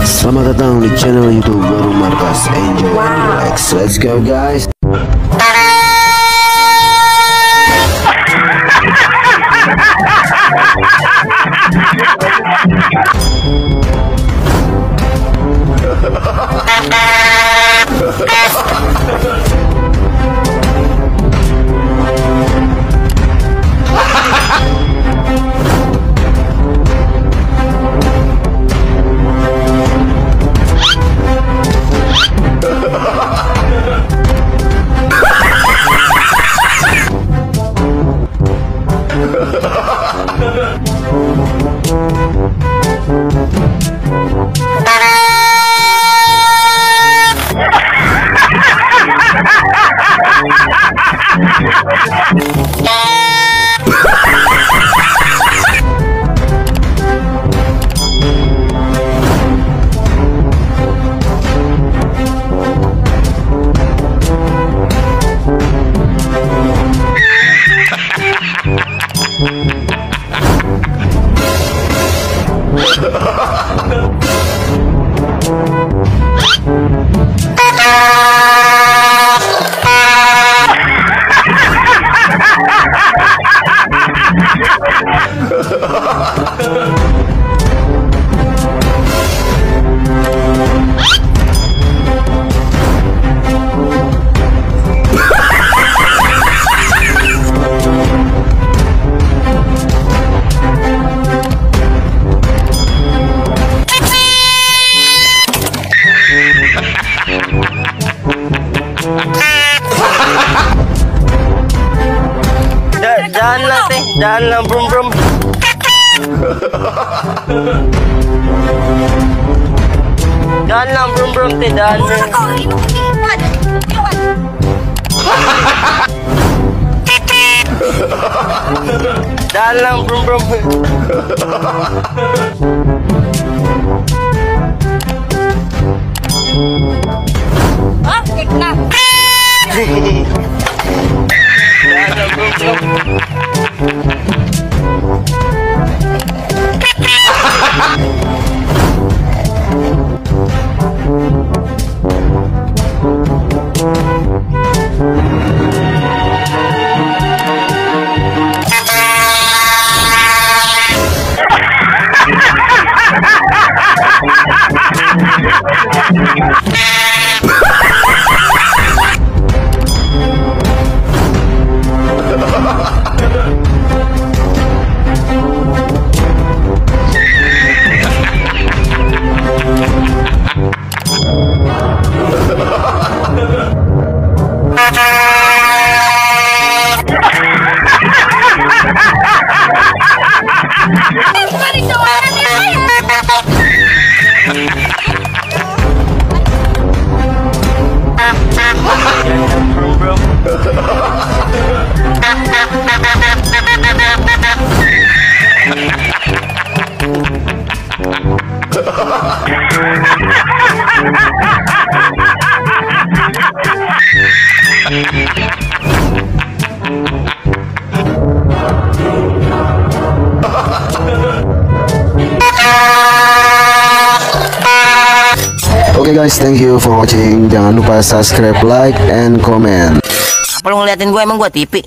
Selamat datang di channel YouTube baru Markas. Enjoy and relax. Let's go guys. Jangan lah teh, jangan lah brum. Jangan lah brum teh, jangan. Jangan lah brum. Ah, kena. Jangan lah brum. Oke guys, thank you for watching. Jangan lupa subscribe, like, and comment. Apa lu ngeliatin gue, emang gue tipi?